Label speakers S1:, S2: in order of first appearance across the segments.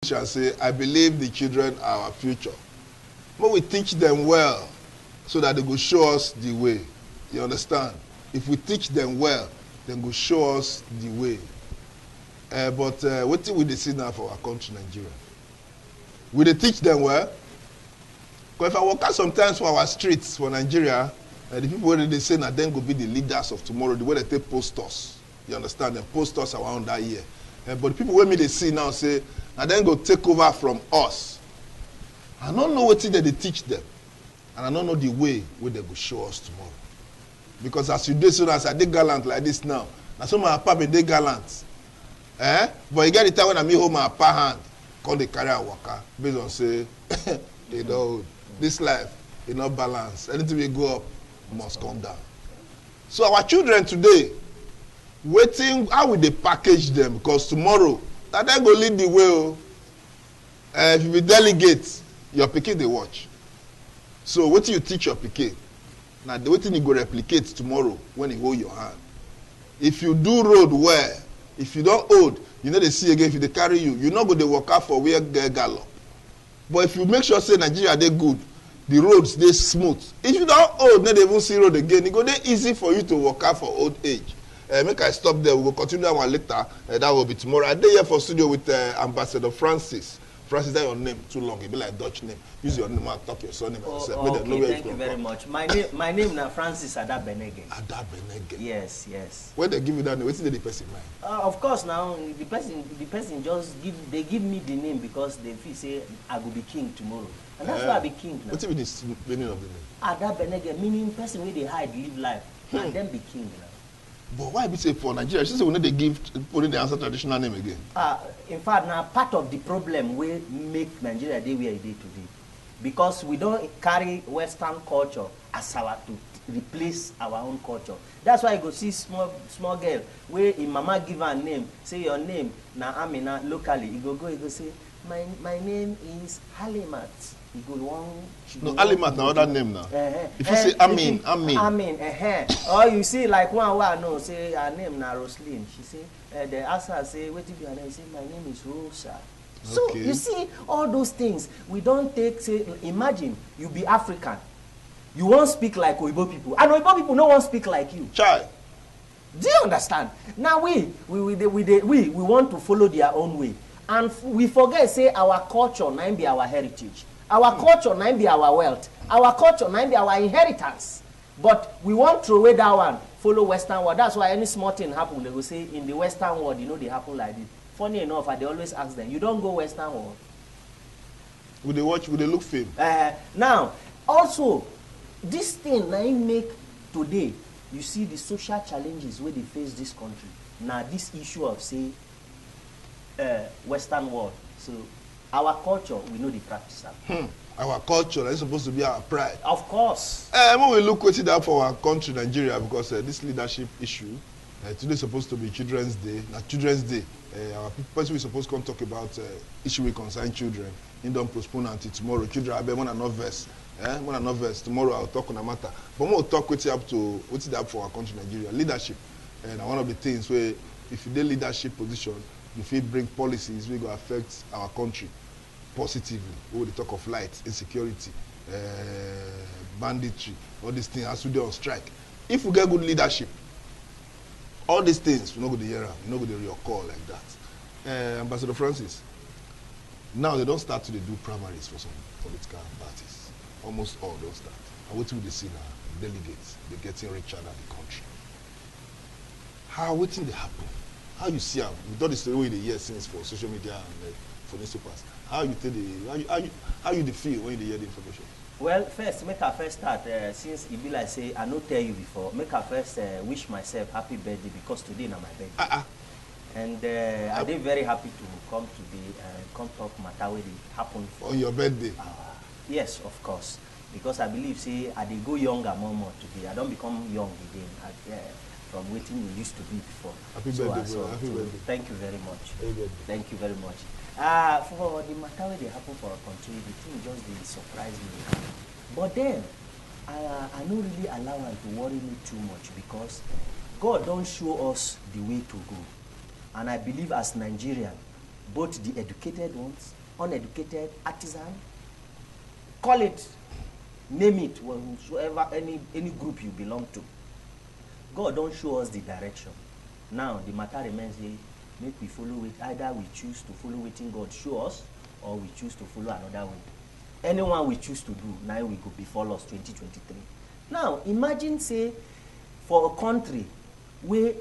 S1: shall say, I believe the children are our future. But we teach them well so that they go show us the way. You understand? If we teach them well, they go show us the way. But what do we see now for our country, Nigeria? Will they teach them well? Because if I walk out sometimes for our streets for Nigeria, the people when they say that then go be the leaders of tomorrow, the way they take post us. You understand? They post us around that year. But the people when me they see now say, and then go take over from us. I don't know what they teach them. And I don't know the way where they go show us tomorrow. Because as you do so as I did gallant like this now, now some my papa be gallant. But you get the time when I meet home my papa hand, call the carry a waka, based on say, you know, this life is not balanced. Anything we go up must come down. So our children today, waiting, how will they package them? Because tomorrow, that they go lead the way. If you be delegate, your pikin they watch. So what do you teach your pikin? Now the waiting you go replicate tomorrow when you hold your hand. If you do road well, if you don't hold, you know they see again if they carry you, you not go to work out for where gallop. But if you make sure say Nigeria they good, the roads they smooth. If you don't hold, then they won't see road again. It go they easy for you to work out for old age. Make I stop there. We will continue that one later. That will be tomorrow. I dey here for studio with Ambassador Francis. Francis, that your name too long. It be like Dutch name. Use your name and talk your surname.
S2: Okay, thank you very much. My name now Francis Adabenege.
S1: Adabenege.
S2: Yes, yes.
S1: When they give you that name, what's the person mind?
S2: Of course, now the person just give me the name because they feel say I will be king tomorrow, and that's why I be king now.
S1: What's the meaning of the name?
S2: Adabenege meaning person where they hide, live life, and then be king now.
S1: But why be say for Nigeria? She say we need to give putting the answer traditional name again.
S2: In fact, now part of the problem will make Nigeria day where it is today, because we don't carry Western culture as our to replace our own culture. That's why you go see small girl where in mama give her name, say your name na Amina locally. You go say my name is Halimat. You go one.
S1: No, Alimat na other name now. If you say Amin.
S2: Or you see like one no say her name na Roslyn. She say the ask her say what be her name? Say my name is Rosa. So okay. You see all those things we don't take. Say imagine you be African, you won't speak like Oyibo people, and Oyibo people no one speak like you.
S1: Child.
S2: Do you understand? Now we want to follow their own way, and we forget say our culture na be our heritage. Our culture might be our wealth. Our culture might be our inheritance. But we want to throw away that one, follow Western world. That's why any small thing happen, they will say in the Western world, you know, they happen like this. Funny enough, they always ask them, you don't go Western world.
S1: Would they watch, would they look film?
S2: Now, also, this thing now make today, you see the social challenges where they face this country. Now, this issue of, say, Western world. So, our culture, we know the practice.
S1: Our culture is supposed to be our pride.
S2: Of course.
S1: When we look at it for our country, Nigeria, because this leadership issue, today is supposed to be Children's Day. Now, Children's Day, our person we supposed to come talk about issue we concern children. You don't postpone until tomorrow. Children, I bet when I not verse. When I not verse, tomorrow I'll talk on a matter. But we'll talk what's up to what's it up for our country, Nigeria. Leadership. And one of the things where if you do leadership position, if we bring policies, we go affect our country positively. We will talk of light, insecurity, banditry, all these things as we do on strike. If we get good leadership, all these things we're not going to hear them, we're not going to reoccur like that. Ambassador Francis, now they don't start to do primaries for some political parties. Almost all don't start. And what will they see now? Delegates, they're getting richer than the country. How what thing they happen? How you see them? We thought it's the way the year since for social media and for newspapers. How you tell how you feel when you hear the information?
S2: Well, first, make I first start since it be like say I no tell you before. Make I first wish myself happy birthday because today is my birthday. And I dey very happy to come today and come talk matter wey dey happen for
S1: on your birthday.
S2: Yes, of course, because I believe say I dey go younger more today. I don't become young again. From waiting we used to be before.
S1: Happy birthday, bro. Happy birthday.
S2: Thank you very much.
S1: Happy birthday.
S2: Thank you very much. For the matter where they happen for our country, the thing just did surprise me. But then, I don't really allow it to worry me too much because God don't show us the way to go. And I believe as Nigerian, both the educated ones, uneducated, artisan, call it, name it, whosoever, any group you belong to. God don't show us the direction. Now the matter remains, make we follow it. Either we choose to follow it in God show us, or we choose to follow another way. Anyone we choose to do, now we go before us 2023. Now imagine, say, for a country where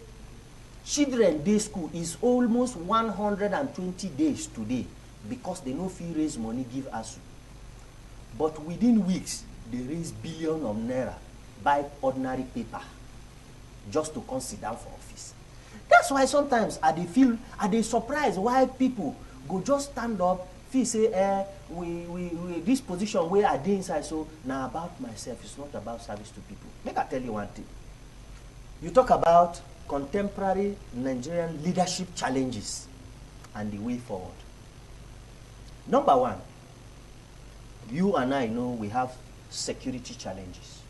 S2: children day school is almost 120 days today because they no fee raise money give ASU. But within weeks, they raise billions of naira, buy ordinary paper, just to come sit down for office. That's why sometimes I dey surprised why people go just stand up, feel say, this position where I dey inside, so now about myself, it's not about service to people. Make I tell you one thing. You talk about contemporary Nigerian leadership challenges and the way forward. Number one, you and I know we have security challenges.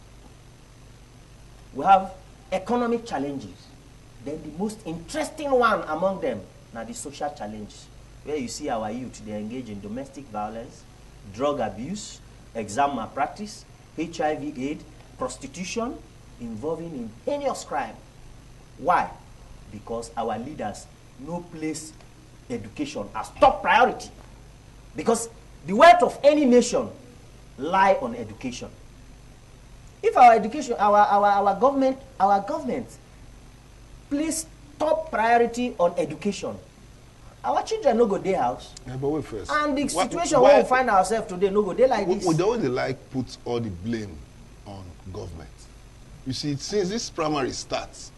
S2: We have economic challenges. Then the most interesting one among them, now the social challenges, where you see our youth, they engage in domestic violence, drug abuse, exam malpractice, HIV/AIDS, prostitution, involving in heinous crime. Why? Because our leaders no place education as top priority. Because the wealth of any nation lie on education. If our education, our government place top priority on education, our children no go dey house.
S1: Yeah, but wait first.
S2: And the situation where we find ourselves today no go dey like this.
S1: We don't like put all the blame on government. You see, since this primary starts,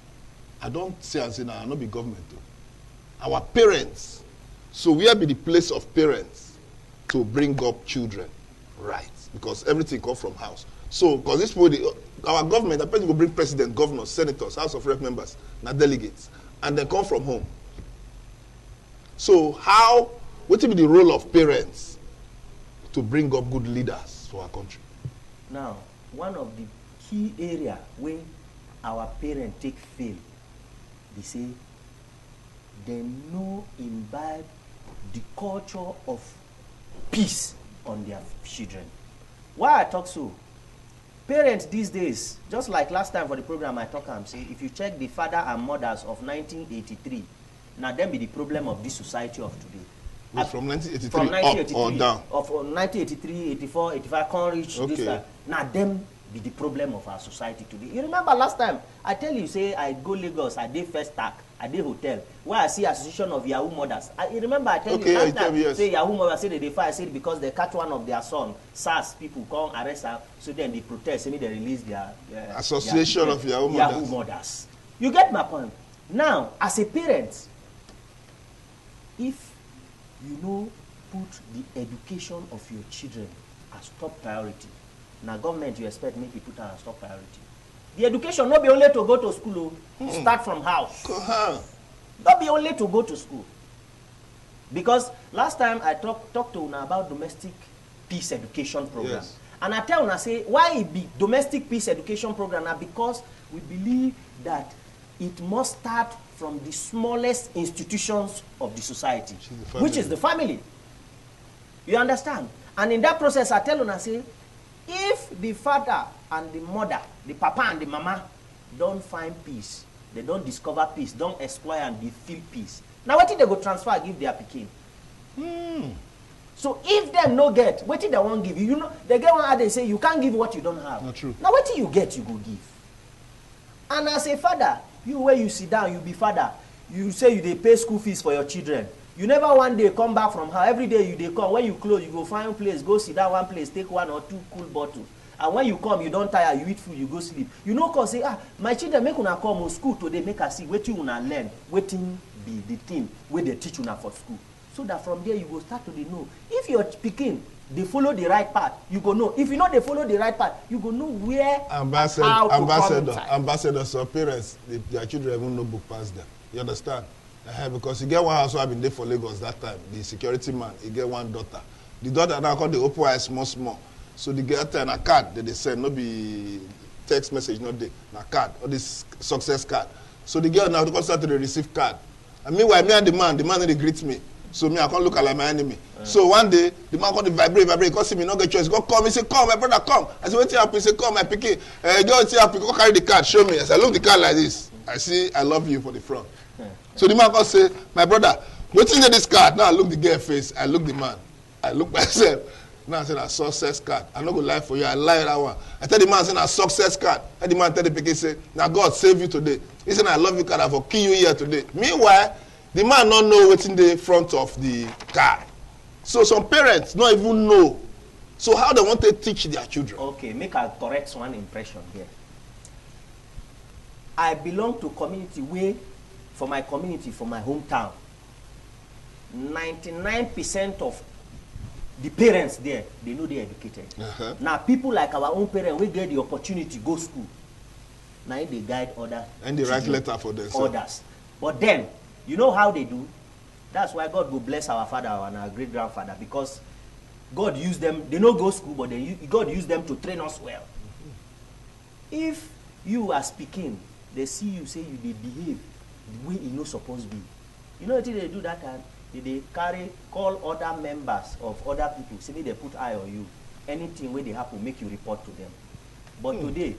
S1: I don't say and say now, not be government though. Our parents. So where be the place of parents to bring up children right? Because everything comes from house. So, because this people, our government, the person will bring president, governors, senators, House of Rep members, not delegates, and they come from home. So, what will be the role of parents to bring up good leaders for our country?
S2: Now, one of the key area where our parents take fail, they say they no imbibe the culture of peace on their children. Why I talk so? Parents these days, just like last time for the program I talk and say, if you check the father and mothers of 1983, now them be the problem of this society of today.
S1: From 1983 up or down?
S2: Of 1983, 84, 85, can't reach this time. Now them be the problem of our society today. You remember last time, I tell you, say, I go Lagos, I did first tack, I did hotel, where I see Association of Yahoo Mothers. You remember I tell you last time,
S1: yes.
S2: Say Yahoo Mothers, say they fire, I said because they catch one of their son, SARS people come arrest her, so then they protest, say they release their...
S1: Association of Yahoo
S2: Mothers. You get my point? Now, as a parent, if you know put the education of your children as top priority, now government you expect make you put that as top priority. The education not be only to go to school, start from house. Not be only to go to school. Because last time I talked to una about domestic peace education program.
S1: Yes.
S2: And I tell una say why it be domestic peace education program now, because we believe that it must start from the smallest institutions of the society, which is the family. You understand? And in that process I tell una say, if the father and the mother, the papa and the mama, don't find peace, they don't discover peace, don't exploit and they feel peace. Now what did they go transfer give their pikin? So if them no get, what did they want give you? You know, they get one how they say you can't give what you don't have.
S1: Not true.
S2: Now what did you get, you go give. And as a father, you where you sit down, you be father, you say you they pay school fees for your children. You never one day come back from her. Every day you they come. When you close, you go find place, go sit down one place, take one or two cool bottles. And when you come, you don't tire, you eat food, you go sleep. You know, cause say, my children make una come to school today, make us see waiting una learn, waiting be the thing where they teach una for school. So that from there you go start to know. If you're speaking, they follow the right path, you go know. If you know they follow the right path, you go know where
S1: ambassadors or parents, their children even no book past them. You understand? Because you get one house where I've been there for Lagos that time, the security man, he get one daughter. The daughter now called the open eye small. So the girl and a card that they send, no be text message, not the card, or this success card. So the girl now start to receive card. And meanwhile, me and the man they greet me. So me, I can't look at like my enemy. So one day, the man come to vibrate, because see me not get choice. Go come, he say, come, my brother, come. I say, what's happen? He say, come, my pikin. Go see happy, go carry the card, show me. I say, look the card like this. I see, I love you for the front. So the man come say, my brother, what's in this card? Now I look the girl face, I look the man, I look myself. Now I say, a success card. I'm not going to lie for you, I lie that one. I tell the man, I say, a success card. And the man tell the pikin, say, now God save you today. He said, I love you card, I will kill you here today. Meanwhile, the man not know what's in the front of the car. So some parents don't even know. So how they want to teach their children?
S2: Okay, make a correct one impression here. I belong to community where, for my community, for my hometown, 99% of the parents there, they know they're educated. Now people like our own parents, we get the opportunity to go school. Now they guide others.
S1: And they write letter for themselves.
S2: Others. But then, you know how they do? That's why God will bless our father and our great-grandfather, because God used them, they don't go school, but God used them to train us well. If you are speaking, they see you say you they behave the way you're not supposed to be. You know what they do that time? They call other members of other people, say they put eye on you. Anything where they happen, make you report to them. But today,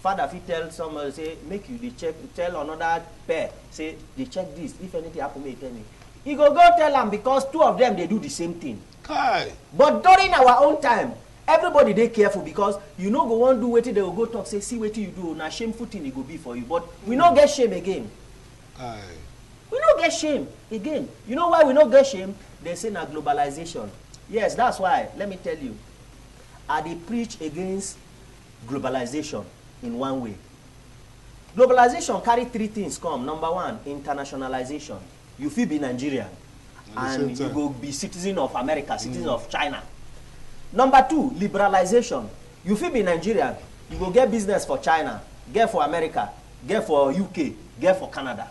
S2: father, if he tell someone, say, make you they check, tell another pair, say, they check this, if anything happen, may tell me. He go tell them, because two of them, they do the same thing.
S1: Kai.
S2: But during our own time, everybody they careful, because you know go one do waiting, they will go talk, say, see what you do, now shameful thing it go be for you. But we not get shame again.
S1: Kai.
S2: We don't get shame again. You know why we don't get shame? They say now globalization. Yes, that's why. Let me tell you. They preach against globalization in one way. Globalization carry three things come. Number one, internationalization. You feel be Nigerian. And you go be citizen of America, citizen of China. Number two, liberalization. You feel be Nigerian. You go get business for China, get for America, get for UK, get for Canada.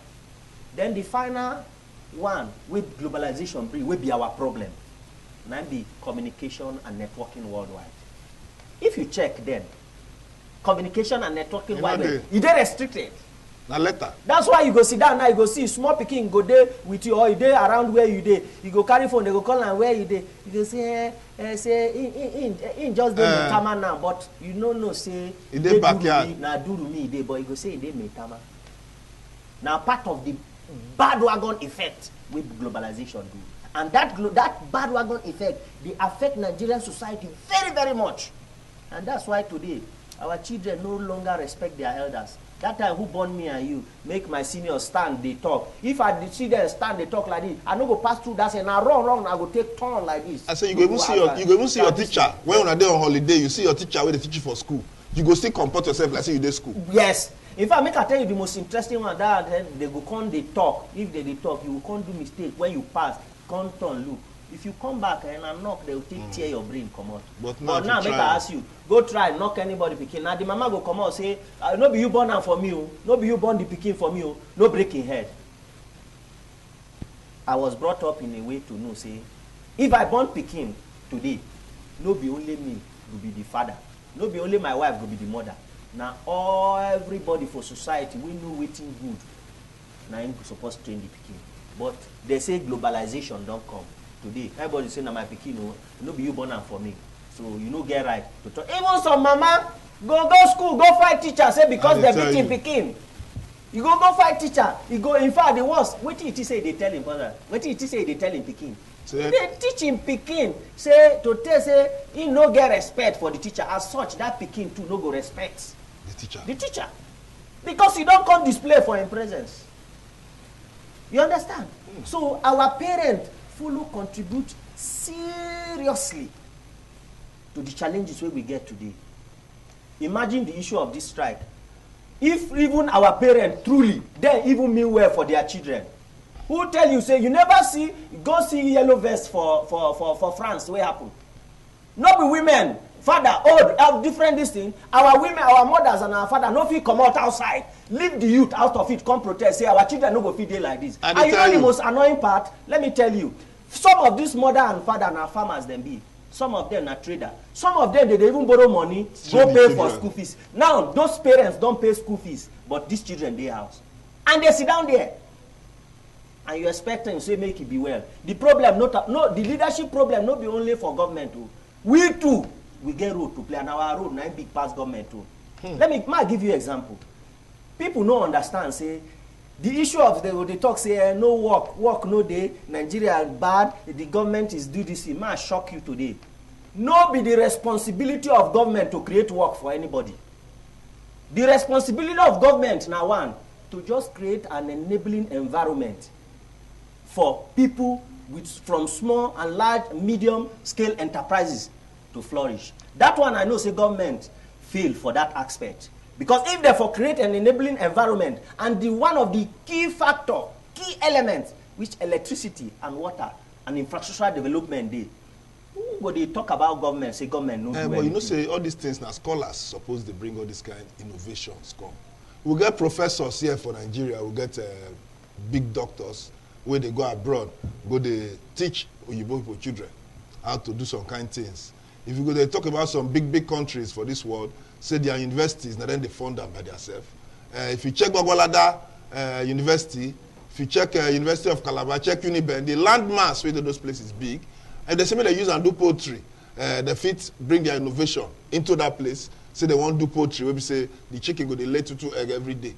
S2: Then the final one with globalization will be our problem. Now be communication and networking worldwide. If you check then, communication and networking worldwide, it is restricted.
S1: Now letter.
S2: That's why you go sit down now, you go see small pikin go there with you, or you there around where you there. You go carry phone, they go call and where you there. You go say, in just there Metama now, but you no say
S1: they backyard.
S2: Now do me there, but you go say they Metama. Now part of the bad wagon effect with globalization do. And that bad wagon effect, they affect Nigerian society very, very much. And that's why today, our children no longer respect their elders. That time who born me and you, make my seniors stand, they talk. If I see them stand, they talk like this, I no go pass through that, and I run, I go take turn like this.
S1: I say you go even see your teacher. When you are there on holiday, you see your teacher where they teach you for school. You go still comport yourself like say you dey school.
S2: Yes. In fact, make I tell you the most interesting one, that they go come, they talk. If they talk, you will come do mistake. When you pass, come turn, look. If you come back and I knock, they will take tear your brain, come out.
S1: But
S2: now make I ask you, go try, knock anybody pikin. Now the mama go come out, say, no be you born am for me, no be you born the pikin for me, no breaking head. I was brought up in a way to know, say, if I born pikin today, no be only me will be the father, no be only my wife will be the mother. Now everybody for society, we know waiting good. Now I'm supposed to train the pikin. But they say globalization don't come. Today, everybody say, na my pikin, no be you born am for me. So you no get right to talk. Even some mama go school, go fight teacher, say because they beating pikin. You go fight teacher. You go, in fact, the worst. What did he say they tell him, brother? What did he say they tell him pikin? They teach him pikin, say, to tell, say, he no get respect for the teacher. As such, that pikin too no go respect the teacher. Because he don't come display for him presence. You understand? So our parents fully contribute seriously to the challenges where we get today. Imagine the issue of this strike. If even our parents truly, they even mean well for their children. Who tell you, say, you never see, go see yellow vest for France, what happened? Not be women, father, old, have different this thing. Our women, our mothers and our father, no fit come out outside, leave the youth out of it, come protest, say our children no go fit dey like this. And you know the most annoying part? Let me tell you, some of these mother and father na farmers them be. Some of them are trader. Some of them, they even borrow money, go pay for school fees. Now, those parents don't pay school fees, but these children, they house. And they sit down there. and you expect him say make it be well. The problem the leadership problem not be only for government too. We too we get role to play, and our role na big pass government too. Let me give you example. People no understand say the issue of they talk say no work no day, Nigeria bad, the government is do this. It might shock you today. No be the responsibility of government to create work for anybody. The responsibility of government now one to just create an enabling environment for people from small and large, medium scale enterprises to flourish. That one I know say government fail for that aspect. Because if they for create an enabling environment and one of the key elements, which electricity and water and infrastructure development dey, who go dey talk about government, say government no do anything?
S1: But you know say all these things now scholars suppose they bring all these kind of innovations come. We get professors here for Nigeria, we get big doctors where they go abroad, go they teach Oyibo people children how to do some kind of things. If you go they talk about some big countries for this world, say their universities, and then they fund them by themselves. If you check Gwagwalada University, if you check University of Calabar, check Uniben, the landmass where those places big, and they say they use and do poetry. They fit bring their innovation into that place. Say they want to do poetry, where we say the chicken go they lay 2 egg every day.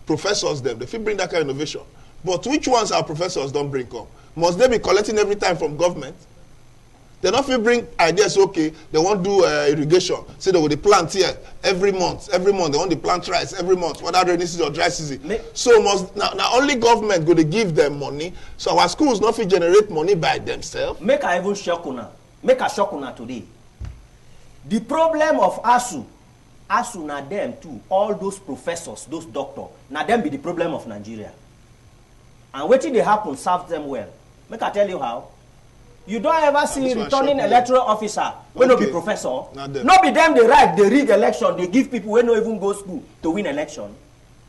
S1: Professors them, they fit bring that kind of innovation. But which ones our professors don't bring up? Must they be collecting every time from government? They don't feel bring ideas, okay, they want to do irrigation. Say they will plant here every month. They want to plant rice every month, whether rainy season or dry season. So must now only government go to give them money. So our schools not fit generate money by themselves.
S2: Make I even shock una. Make a shock una today. The problem of ASU na them too, all those professors, those doctors, na them be the problem of Nigeria. And wetin dey happen serve them well. Make I tell you how. You don't ever see returning electoral officer when no be professor. No be them they write, they rig election, they give people when no even go school to win election.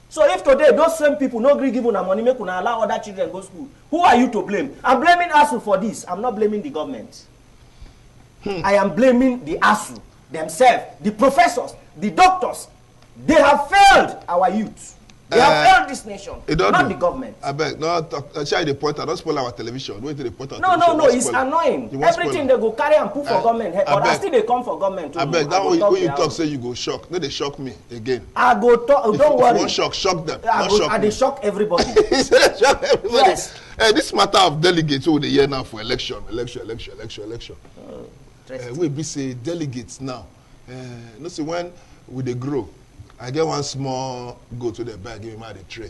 S2: So if today those same people no agree give una money, make una allow other children go school, who are you to blame? I'm blaming ASU for this. I'm not blaming the government. I am blaming the ASU themselves, the professors, the doctors. They have failed our youth. They have failed this nation, not the government.
S1: I beg, no, share the point. I don't spoil our television. Wait till the point.
S2: No, it's annoying. Everything they go carry and put for government head, but I still they come for government too.
S1: I beg, that when you talk, say you go shock. No, they shock me again.
S2: I go talk. Don't worry.
S1: If you shock them.
S2: They shock everybody.
S1: Shock everybody. Yes. This matter of delegates over the year now for election. We be say delegates now. No see when we they grow. I get one small goat to the bag, give him out the tray.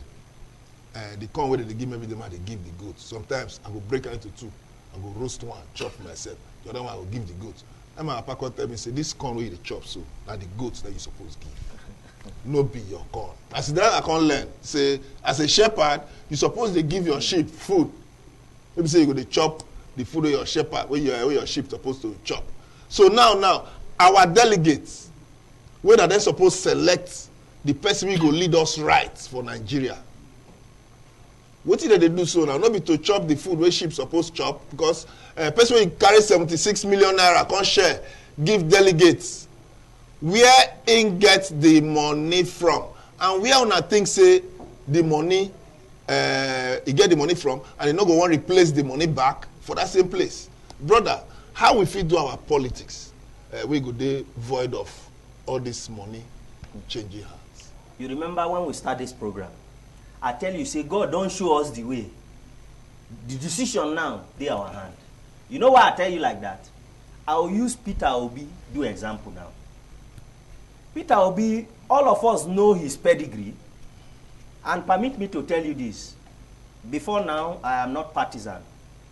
S1: The corn where they give me every day, they give the goat. Sometimes I go break it into 2. I go roast one, chop myself. The other one I will give the goat. And my papa tell me, say, this corn where you chop, so now the goats that you supposed to give. No be your corn. As that I can't learn. Say, as a shepherd, you supposed to give your sheep food. Maybe say you go to chop the food of your shepherd, where your sheep supposed to chop. So now, our delegates, where are they supposed to select the person who go lead us right for Nigeria? What did they do so now? Not be to chop the food where sheep supposed to chop, because person who carry 76 million naira can't share, give delegates. Where in get the money from? And where on think say the money, he get the money from, and he not go want to replace the money back for that same place. Brother, how we fit do our politics? We go dey void of all this money changing hands.
S2: You remember when we start this program, I tell you, say God don't show us the way. The decision now, they our hand. You know why I tell you like that? I will use Peter Obi do example now. Peter Obi, all of us know his pedigree, and permit me to tell you this. Before now, I am not partisan,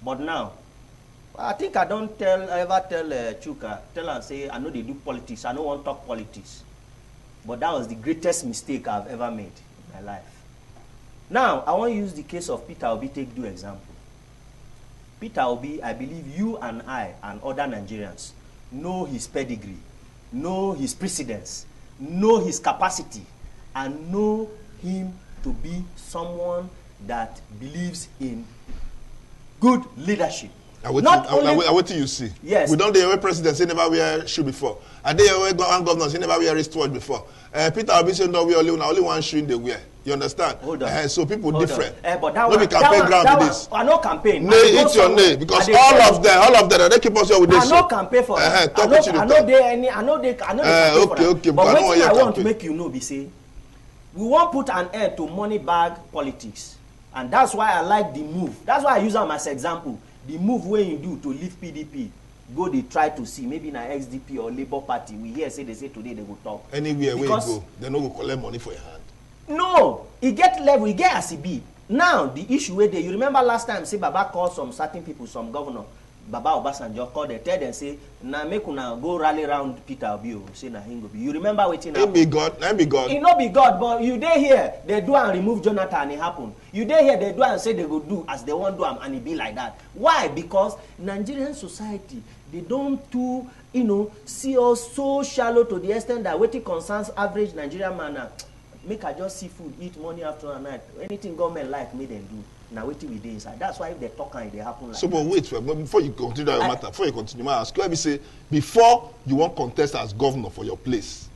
S2: but now, I think I don't ever tell Chuka, tell and say, I know they do politics, I don't want to talk politics. But that was the greatest mistake I've ever made in my life. Now, I want to use the case of Peter Obi, take do example. Peter Obi, I believe you and I and other Nigerians know his pedigree, know his precedence, know his capacity, and know him to be someone that believes in good leadership.
S1: What do you see?
S2: Yes.
S1: We don't the president say never wear shoe before. And they one governor say never wear wristwatch before. Peter Obi say no, we only one shoe in the wear. You understand?
S2: Hold on.
S1: So people
S2: Hold
S1: different.
S2: But that
S1: no be campaign ground with this.
S2: I no campaign.
S1: Nay, it's your name because all of them, they keep us here with this.
S2: I no campaign for that. I know they campaign for that.
S1: Okay,
S2: but what I want to make you know, be say, we won't put an end to money bag politics, and that's why I like the move. That's why I use them as example. The move where you do to leave PDP, go they try to see maybe na XDP or Labour Party. We hear say they say today they will talk.
S1: Anywhere where you go, they no go collect money for your hand.
S2: No, he get level, he get as he be. Now the issue where you remember last time say Baba called some certain people, some governor, Baba Obasanjo called them, tell them say, na make una go rally round Peter Obi, say na him go be. You remember waiting.
S1: He be God, he be God.
S2: He no be God, but you dey here, they do and remove Jonathan and it happen. You dey here, they do and say they go do as they want do and it be like that. Why? Because Nigerian society, they don't do, see us so shallow to the extent that what it concerns average Nigerian man. Make I just see food, eat morning, afternoon, and night. Anything government like, me them do. Now wait till we do inside. That's why if they talk and they happen like
S1: so, but wait, before you continue that matter, before you continue, I ask you, let me say, before you want contest as governor for your place,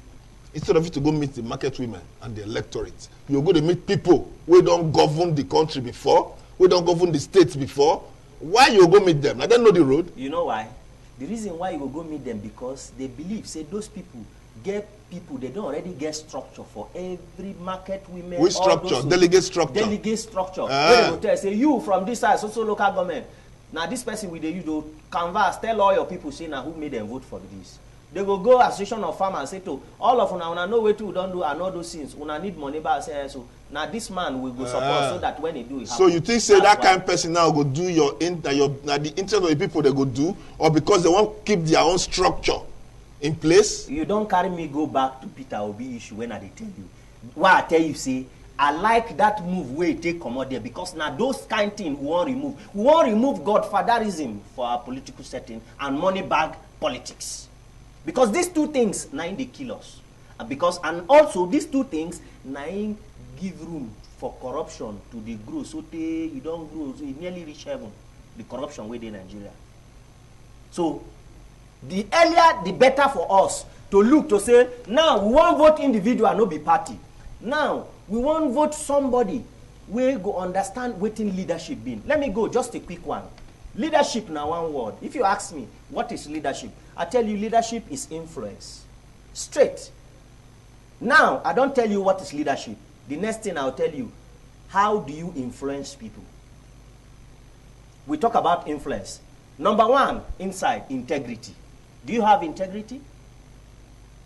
S1: instead of you to go meet the market women and the electorate, you go to meet people who don't govern the country before, who don't govern the states before. Why you go meet them? I don't know the road.
S2: You know why? The reason why you go meet them because they believe, say those people get people, they don't already get structure for every market women.
S1: Which structure? Delegate structure.
S2: Delegate structure. Where they go tell, say you from this side, so local government. Now this person with the you do canvas, tell all your people say now who made them vote for this. They go association of farmers say to all of una know where to don't do and all those things. Una need money back say so. Now this man will go support so that when he do it.
S1: So you think say that kind of person now go do the interest of the people they go do, or because they want to keep their own structure in place?
S2: You don't carry me go back to Peter Obi issue when I tell you. Why I tell you say I like that move where it take come out there because now those kind of things we want remove. We want remove godfatherism for our political setting and money bag politics. Because these two things now they kill us. And also these two things now give room for corruption to the grow. So you don't grow, so it nearly reach heaven. The corruption within Nigeria. So the earlier the better for us to look to say now we won't vote individual no be party. Now we won't vote somebody we go understand what in leadership being. Let me go just a quick one. Leadership now one word. If you ask me what is leadership, I tell you leadership is influence. Straight. Now I don't tell you what is leadership. The next thing I'll tell you, how do you influence people? We talk about influence. Number one, inside integrity. Do you have integrity?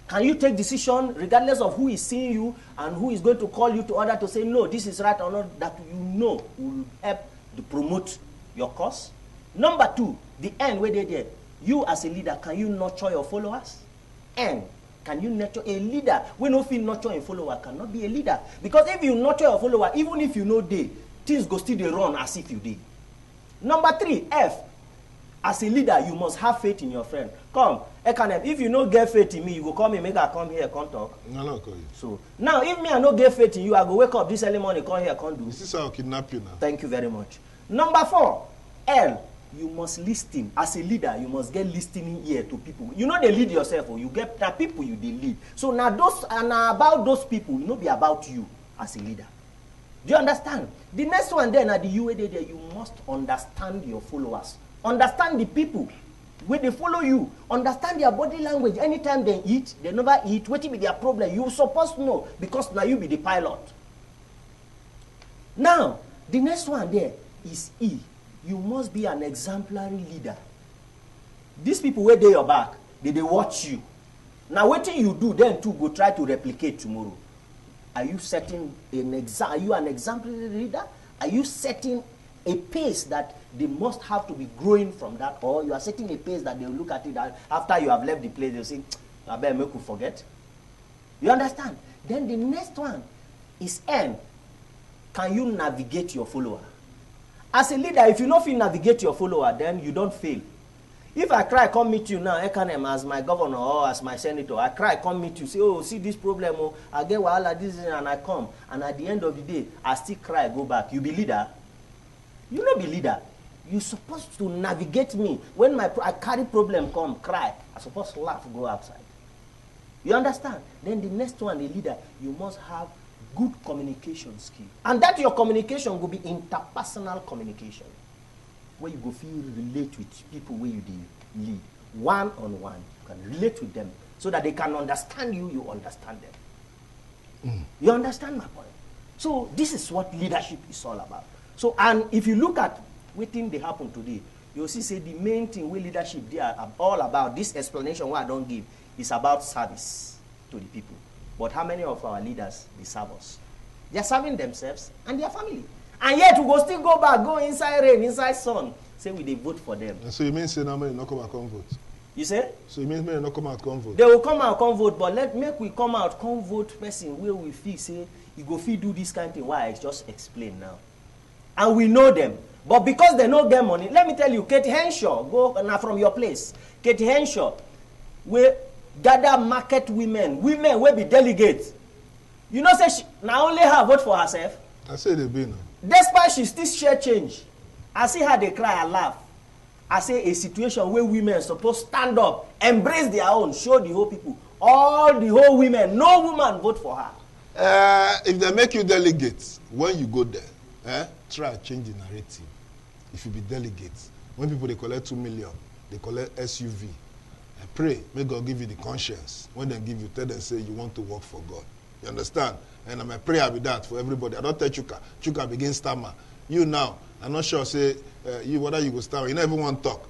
S2: Can you take decision regardless of who is seeing you and who is going to call you to order to say, no, this is right or not, that you know will help to promote your cause? Number two, the end where they there. You as a leader, can you nurture your followers? And can you nurture a leader? When no feel nurture a follower cannot be a leader. Because if you nurture your follower, even if you know they, things go still they run as if you did. Number three, F. As a leader, you must have faith in your friend. Come, Ekanem, if you no get faith in me, you go call me, make I come here, come talk.
S1: No, call you.
S2: So, now, if me I no get faith in you, I go wake up this early morning, come here, come do.
S1: This is how I'll kidnap you now.
S2: Thank you very much. Number four, L. You must listen. As a leader, you must get listening ear to people. You know they lead yourself, or you get the people you they lead. So now those and about those people, you know be about you as a leader. Do you understand? The next one then at the UAD there, you must understand your followers. Understand the people when they follow you. Understand their body language. Anytime they eat, they never eat. What will be their problem? You're supposed to know because now you be the pilot. Now, the next one there is E. You must be an exemplary leader. These people where they your back, they watch you. Now, what you do then too go try to replicate tomorrow. Are you setting are you an exemplary leader? Are you setting a pace that they must have to be growing from that, or you are setting a pace that they will look at it that after you have left the place, they'll say, I better make you forget. You understand? Then the next one is N. Can you navigate your follower? As a leader, if you don't feel navigate your follower, then you don't fail. If I cry, come meet you now, Ekanem, as my governor or as my senator, I cry, come meet you, say, oh, see this problem, oh, I get wahala, this, and I come. And at the end of the day, I still cry, go back. You be leader? You not be leader. You're supposed to navigate me. When I carry problem, come, cry. I'm supposed to laugh, go outside. You understand? Then the next one, the leader, you must have good communication skill. And that your communication will be interpersonal communication, where you go feel relate with people where you lead. One-on-one. You can relate with them so that they can understand you, you understand them. You understand my point? So this is what leadership is all about. So, and if you look at what thing they happen today, you'll see say the main thing with leadership they are all about, this explanation what I don't give, is about service to the people. But how many of our leaders, they serve us? They are serving themselves and their family. And yet we go still go back, go inside rain, inside sun, say we they vote for them.
S1: And so you mean say now may not come and come vote?
S2: You say?
S1: So you mean may not come and come vote?
S2: They will come out, come vote, but make we come out, come vote person where we feel say, you go feel do this kind of thing, why I just explain now. And we know them. But because they know them money, let me tell you, Katie Henshaw, go now from your place. Katie Henshaw, we gather market women will be delegates. You know, say she, now only her vote for herself.
S1: I say they be now.
S2: Despite she still share change. I see her they cry and laugh. I say a situation where women are supposed to stand up, embrace their own, show the whole people. All the whole women, no woman vote for her.
S1: If they make you delegates, when you go there, try to change the narrative. If you be delegates, when people they collect 2 million, they collect SUV. I pray, may God give you the conscience. When they give you, tell them say you want to work for God. You understand? And my prayer be that for everybody. I don't tell Chuka. Chuka begin stammer. You now, I'm not sure say you whether you go stammer. You never want to talk.